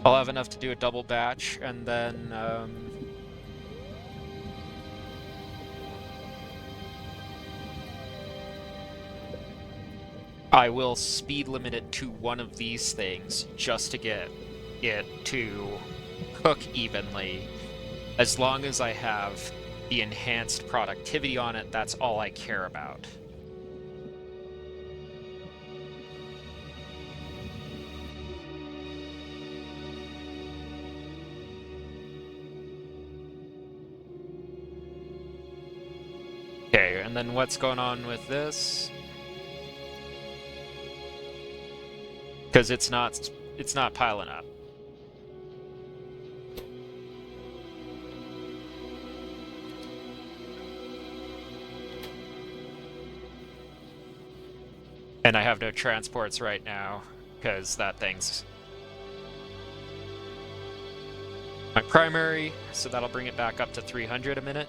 I'll have enough to do a double batch, and then I will speed limit it to one of these things just to get it to cook evenly. As long as I have the enhanced productivity on it, that's all I care about. Okay, and then what's going on with this? Because it's not piling up. And I have no transports right now, because that thing's my primary, so that'll bring it back up to 300 a minute.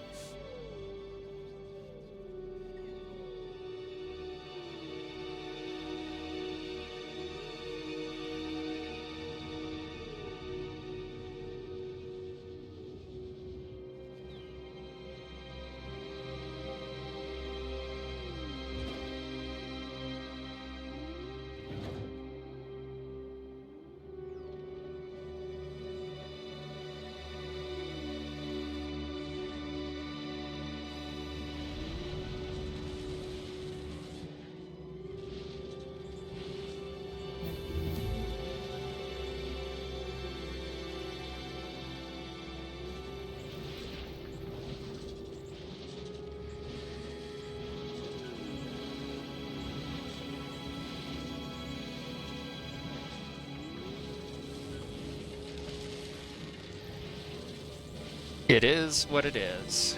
It is what it is.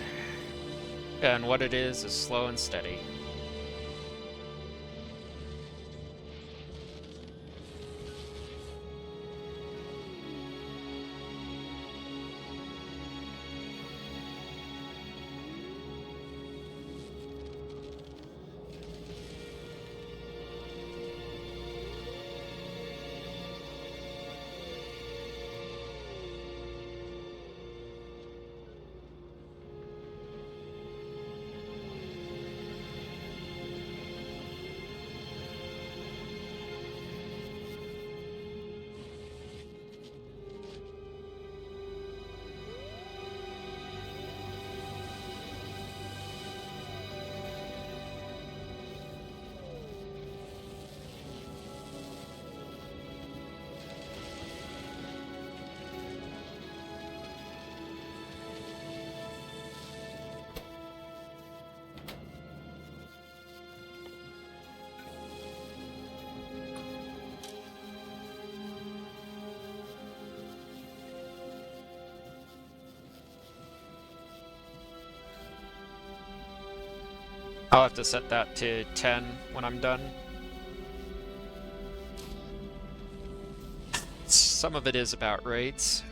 And what it is slow and steady. I'll have to set that to 10 when I'm done. Some of it is about rates.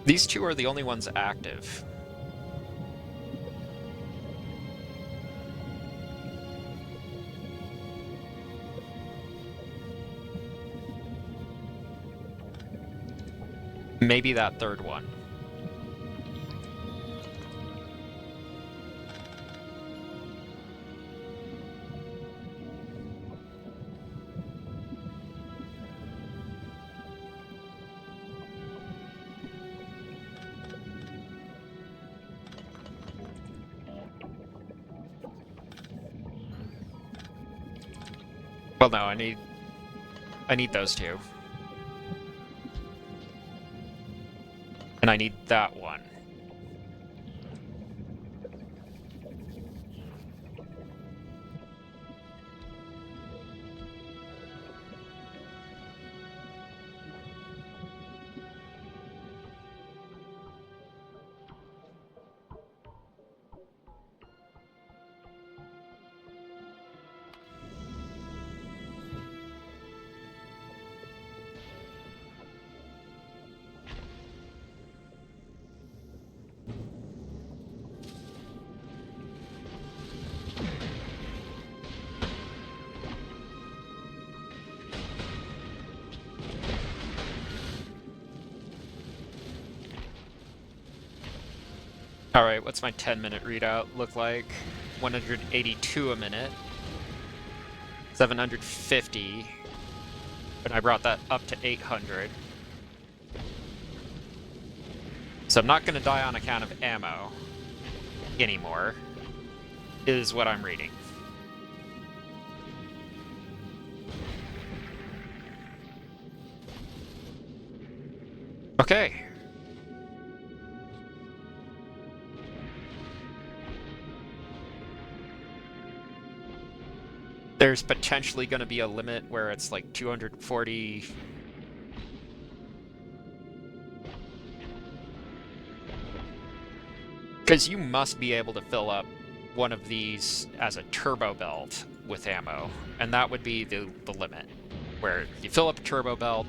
These two are the only ones active. Maybe that third one. Well, no, I need those two. And I need that one. Alright, what's my 10-minute readout look like? 182 a minute. 750. And I brought that up to 800. So I'm not going to die on account of ammo anymore, is what I'm reading. Okay. There's potentially going to be a limit where it's like 240... Because you must be able to fill up one of these as a turbo belt with ammo, and that would be the limit. Where you fill up a turbo belt,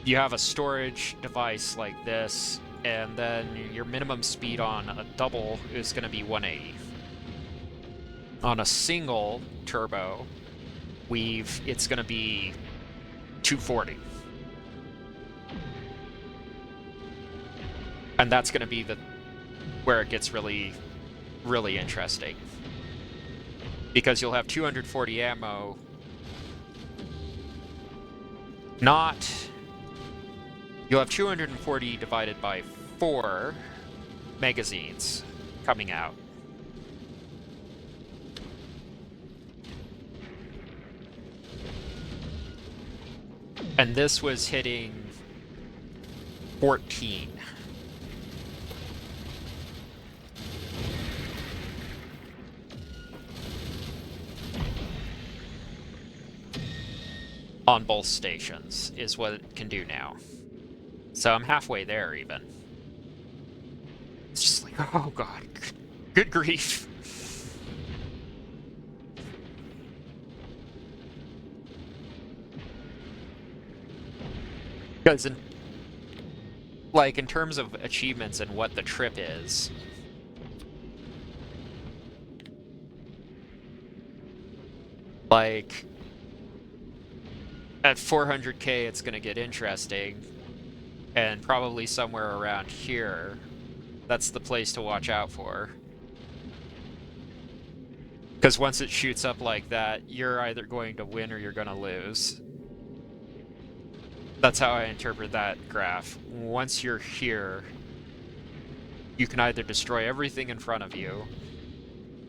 you have a storage device like this, and then your minimum speed on a double is going to be 180. On a single turbo, it's going to be 240. And that's going to be where it gets really, really interesting. Because you'll have 240 ammo. You'll have 240 divided by 4 magazines coming out. And this was hitting 14. On both stations is what it can do now. So I'm halfway there even. It's just like, oh god, good grief. Because in terms of achievements and what the trip is, like at 400k it's gonna get interesting, and probably somewhere around here, that's the place to watch out for. Because once it shoots up like that, you're either going to win or you're gonna lose. That's how I interpret that graph. Once you're here, you can either destroy everything in front of you,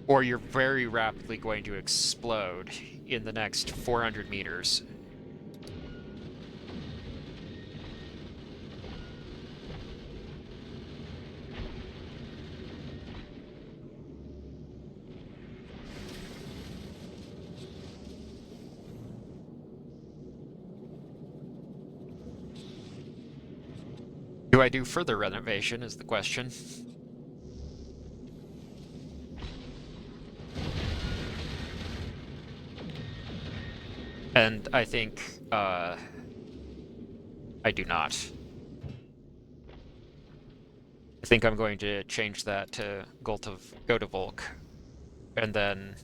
or you're very rapidly going to explode in the next 400 meters. Do I do further renovation is the question. And I think, I do not. I think I'm going to change that to go to Volk, and then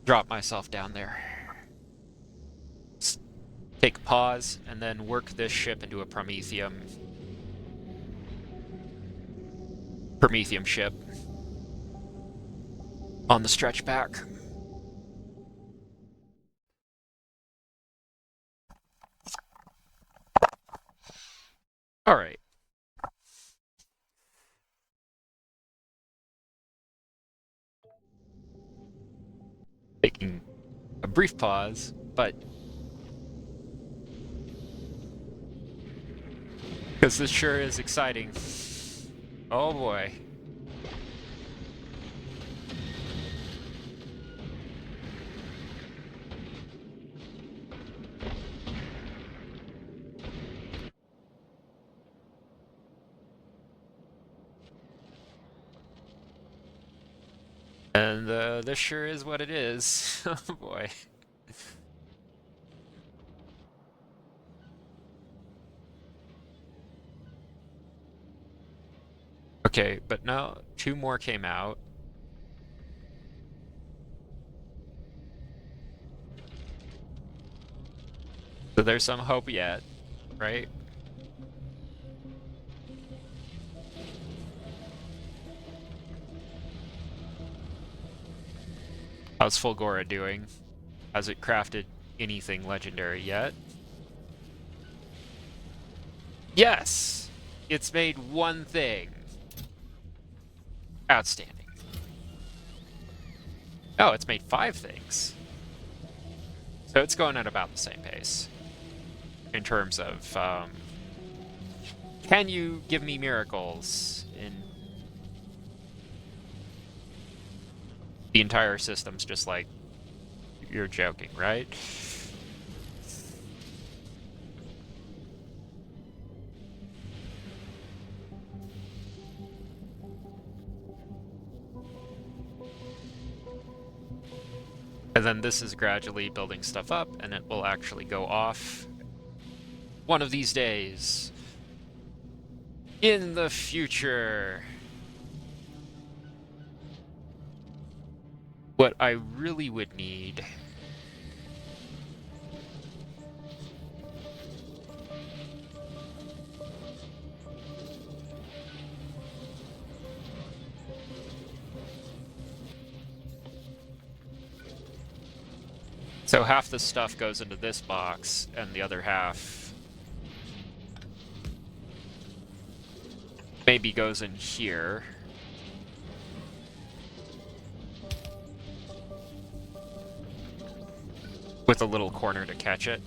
drop myself down there. Take a pause, and then work this ship into a promethium ship on the stretch back. All right. Taking a brief pause, but because this sure is exciting. Oh boy. And this sure is what it is. Oh boy. Okay, but now 2 more came out. So there's some hope yet, right? How's Fulgora doing? Has it crafted anything legendary yet? Yes! It's made one thing. Outstanding. Oh, it's made 5 things. So it's going at about the same pace. In terms of, can you give me miracles? In the entire system's just like, you're joking, right? And then this is gradually building stuff up, and it will actually go off one of these days. In the future. What I really would need... So half the stuff goes into this box, and the other half maybe goes in here. With a little corner to catch it.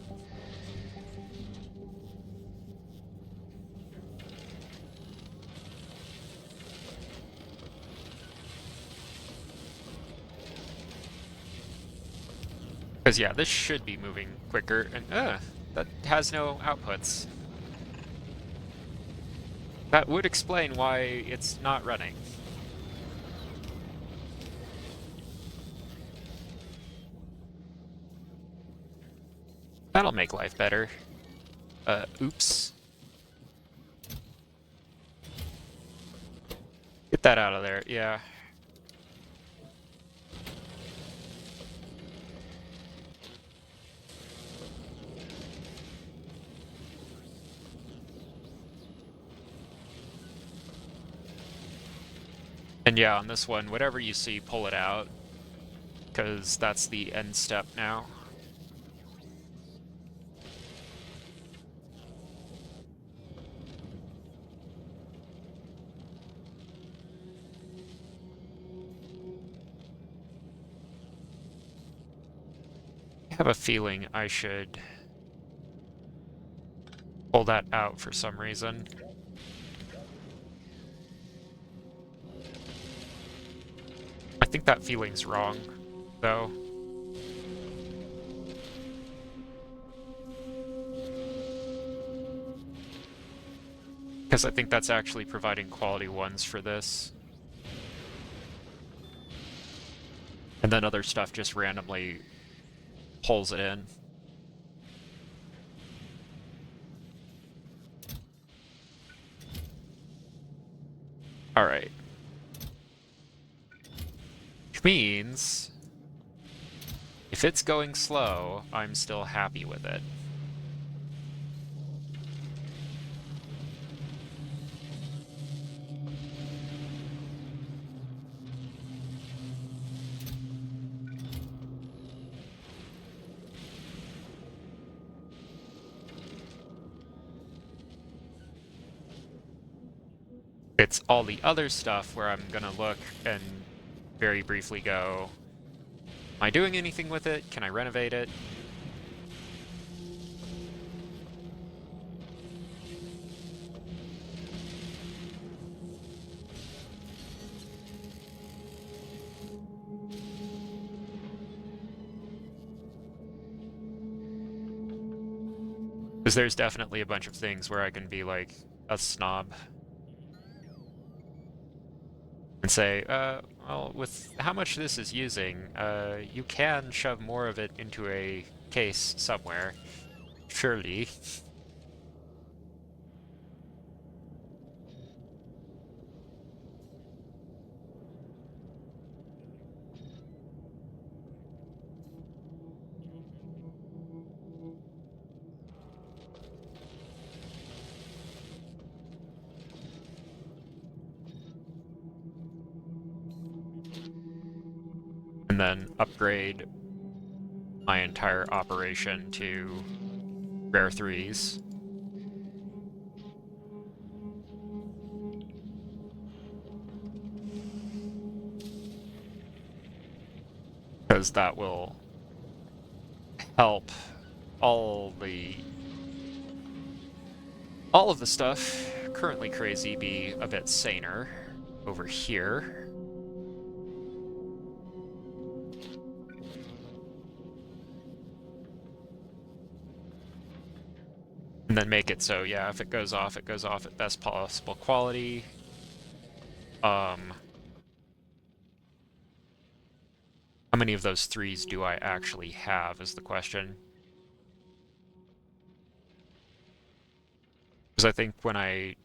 Because yeah, this should be moving quicker, and that has no outputs. That would explain why it's not running. That'll make life better. Oops. Get that out of there, yeah. And yeah, on this one, whatever you see, pull it out. Because that's the end step now. I have a feeling I should pull that out for some reason. I think that feeling's wrong, though. Because I think that's actually providing quality 1s for this. And then other stuff just randomly pulls it in. Alright. Which means, if it's going slow, I'm still happy with it. It's all the other stuff where I'm gonna look and very briefly go, am I doing anything with it? Can I renovate it? Because there's definitely a bunch of things where I can be like a snob. And say, well, with how much this is using, you can shove more of it into a case somewhere. Surely. And and then upgrade my entire operation to rare threes. Because that will help all of the stuff currently crazy be a bit saner over here. And then make it so, yeah, if it goes off at best possible quality. How many of those threes do I actually have is the question. Because I think when I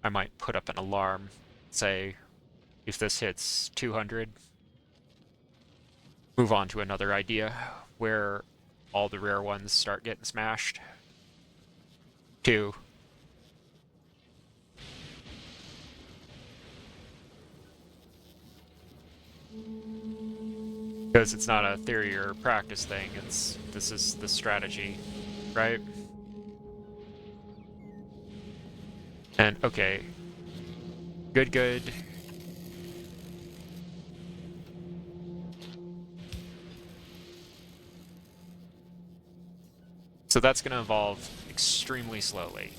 might put up an alarm, say, if this hits 200, move on to another idea where all the rare ones start getting smashed. 2. Because it's not a theory or practice thing, this is the strategy, right? And okay. Good, good. So that's gonna evolve extremely slowly.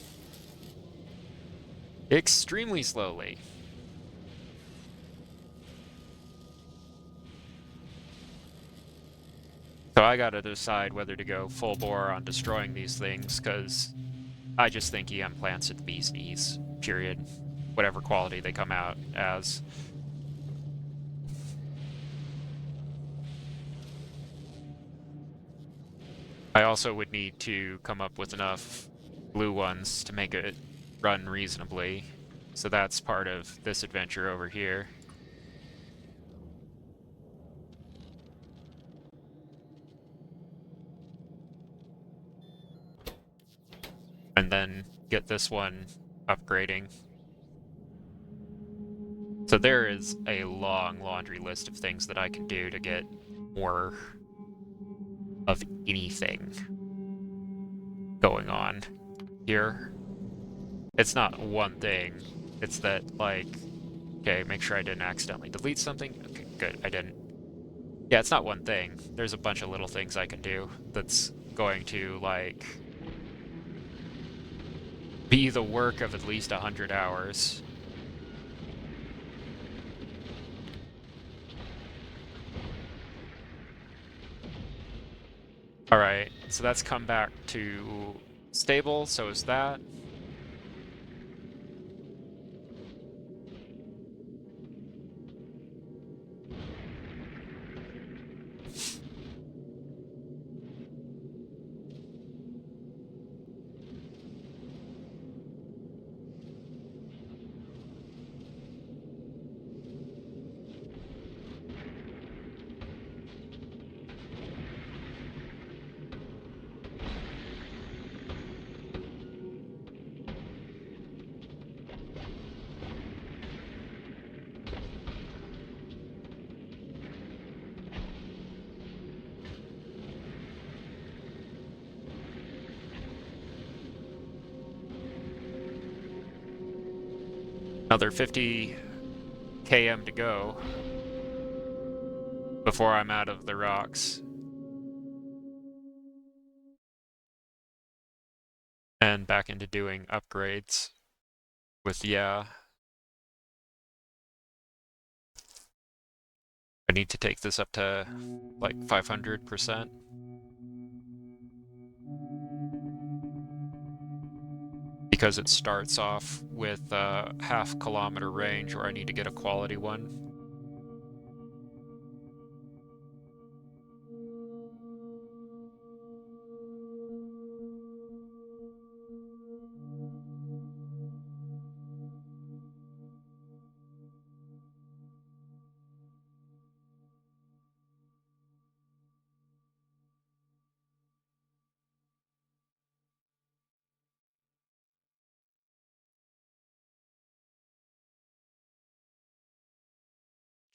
Extremely slowly. So I gotta decide whether to go full bore on destroying these things, because I just think EM plants are the bee's knees, period. Whatever quality they come out as. I also would need to come up with enough blue ones to make it run reasonably. So that's part of this adventure over here. And then get this one upgrading. So there is a long laundry list of things that I can do to get more of anything going on here. It's not one thing. It's that, like, okay, make sure I didn't accidentally delete something. Okay, good, I didn't. Yeah, it's not one thing. There's a bunch of little things I can do that's going to, like, be the work of at least 100 hours. Alright, so that's come back to stable, so is that. Another 50 km to go before I'm out of the rocks. And back into doing upgrades with, yeah. I need to take this up to like 500%. Because it starts off with a half-kilometer range where I need to get a quality one.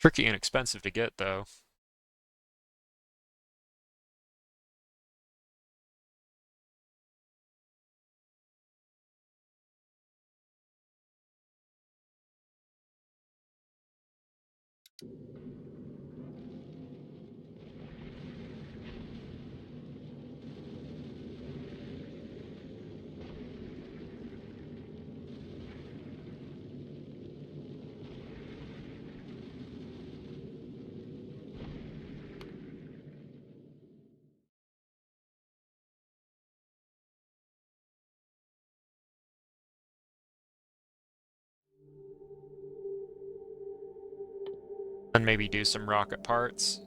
Tricky and expensive to get, though. And maybe do some rocket parts.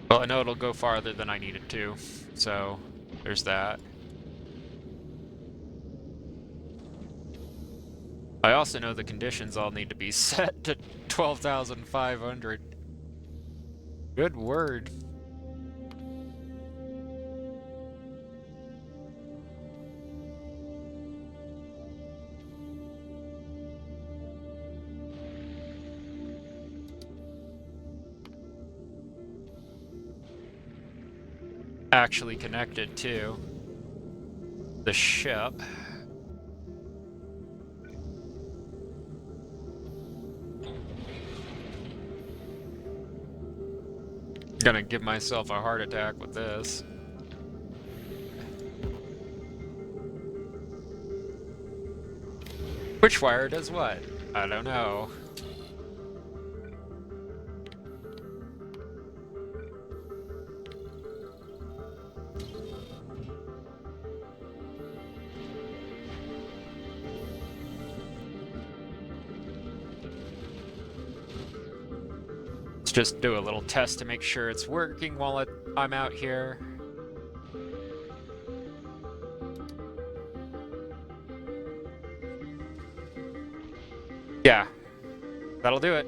Well, I know it'll go farther than I need it to, so there's that. I also know the conditions all need to be set to 12,500. Good word. Actually connected to the ship. Gonna give myself a heart attack with this. Which wire does what? I don't know. Let's just do a little test to make sure it's working while I'm out here. Yeah, that'll do it.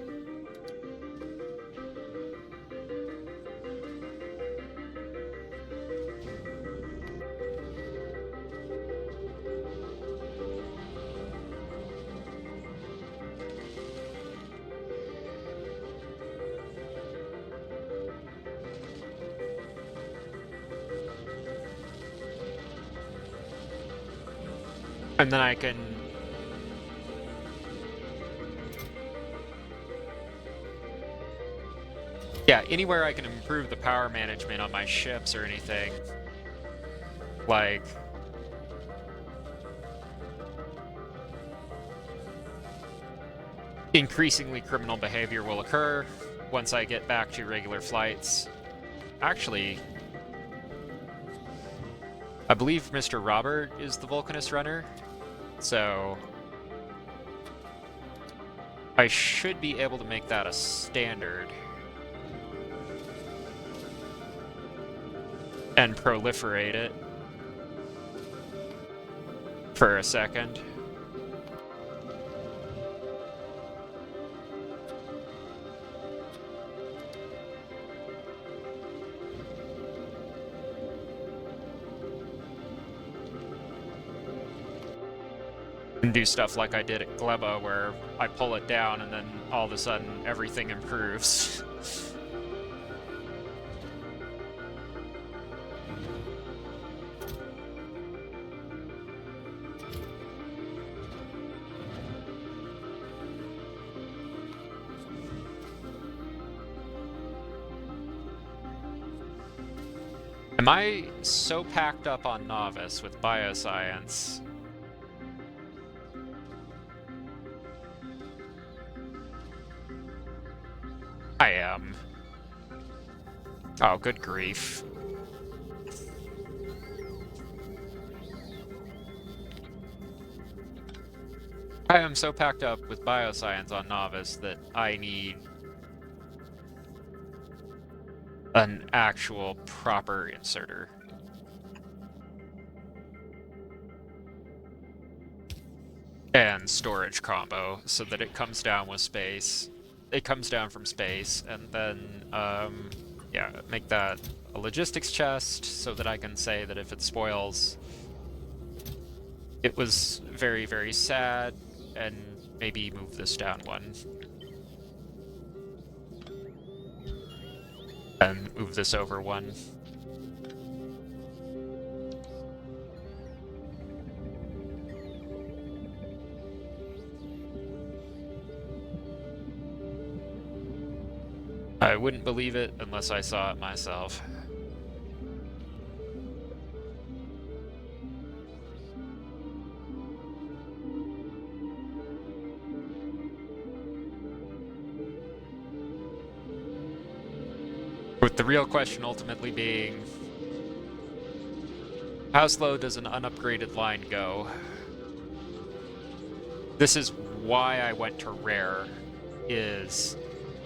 And then I can... Yeah, anywhere I can improve the power management on my ships or anything. Like... Increasingly criminal behavior will occur once I get back to regular flights. Actually, I believe Mr. Robert is the Vulcanist runner, so I should be able to make that a standard and proliferate it for a second. And do stuff like I did at Gleba, where I pull it down and then all of a sudden everything improves. Am I so packed up on Novice with bioscience? I am. Oh, good grief. I am so packed up with bioscience on Novice that I need an actual proper inserter. And storage combo so that it comes down with space. It comes down from space, and then, yeah, make that a logistics chest so that I can say that if it spoils, it was very, very sad, and maybe move this down one. And move this over one. I wouldn't believe it unless I saw it myself. With the real question ultimately being, how slow does an unupgraded line go? This is why I went to rare, is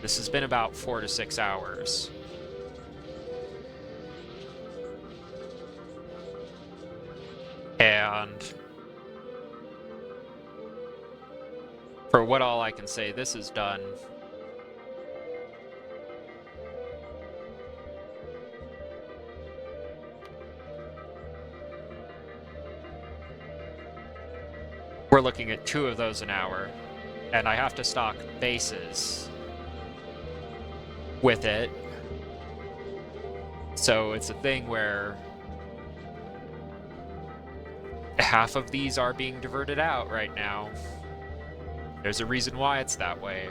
this has been about 4 to 6 hours. And for what all I can say, this is done. We're looking at 2 of those an hour, and I have to stock bases with it. So it's a thing where half of these are being diverted out right now. There's a reason why it's that way.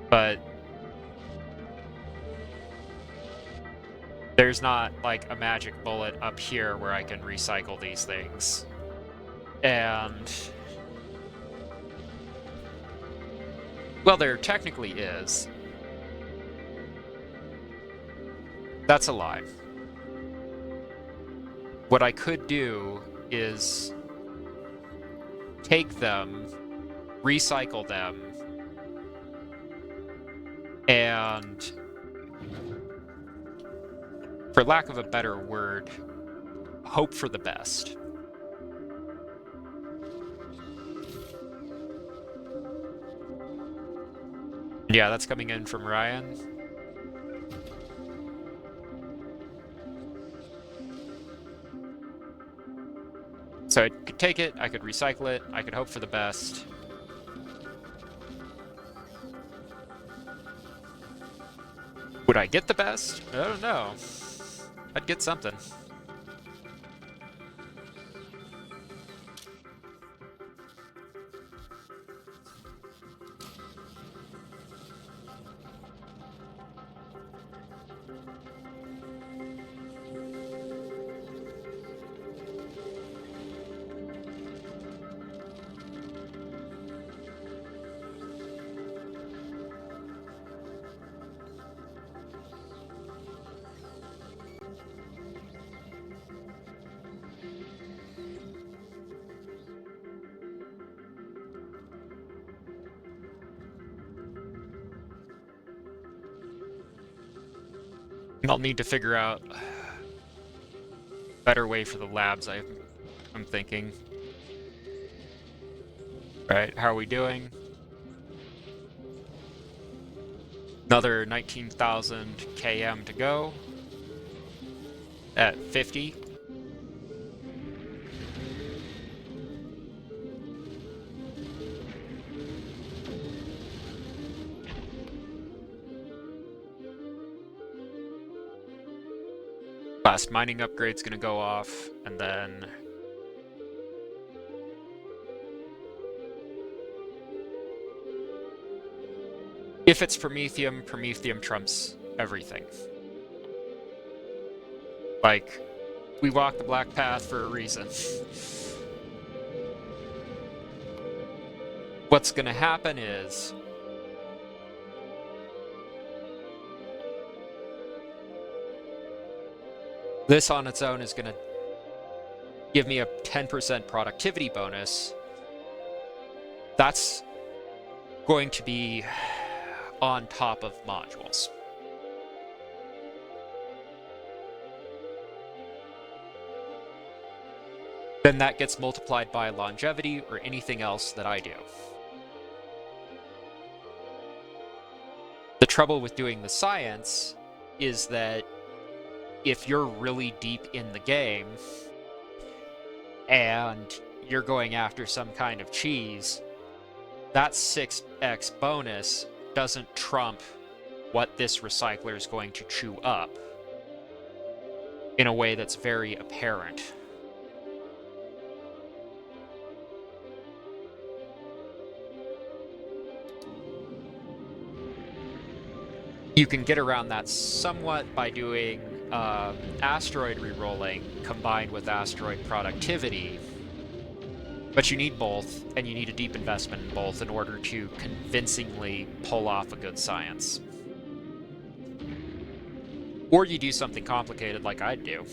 But there's not like a magic bullet up here where I can recycle these things. And well, there technically is. That's a lie. What I could do is take them, recycle them, and, for lack of a better word, hope for the best. Yeah, that's coming in from Ryan. So I could take it, I could recycle it, I could hope for the best. Would I get the best? I don't know. I'd get something. I'll need to figure out a better way for the labs, I'm thinking. Alright, how are we doing? Another 19,000 km to go. At 50. Last mining upgrade's gonna go off, and then if it's promethium, promethium trumps everything. Like, we walk the black path for a reason. What's gonna happen is this on its own is gonna give me a 10% productivity bonus. That's going to be on top of modules. Then that gets multiplied by longevity or anything else that I do. trouble with doing the science is that if you're really deep in the game and you're going after some kind of cheese, that 6x bonus doesn't trump what this recycler is going to chew up in a way that's very apparent. You can get around that somewhat by doing asteroid rerolling combined with asteroid productivity, but you need both, and you need a deep investment in both in order to convincingly pull off a good science. Or you do something complicated like I'd do.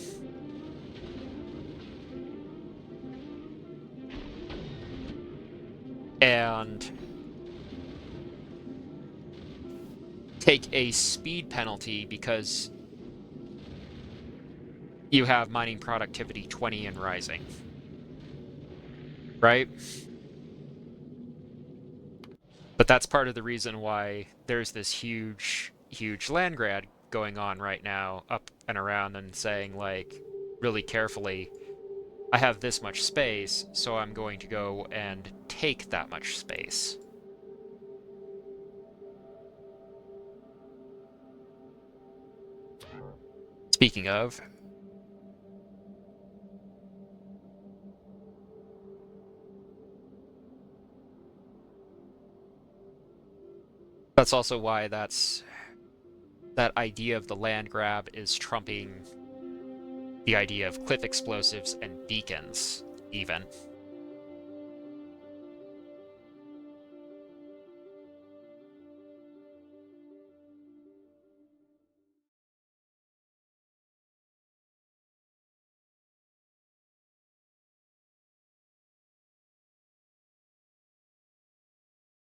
And take a speed penalty because you have mining productivity 20 and rising. Right? But that's part of the reason why there's this huge land grab going on right now, up and around, and saying, like, really carefully, I have this much space, so I'm going to go and take that much space. Speaking of, that's also why that idea of the land grab is trumping the idea of cliff explosives and beacons, even.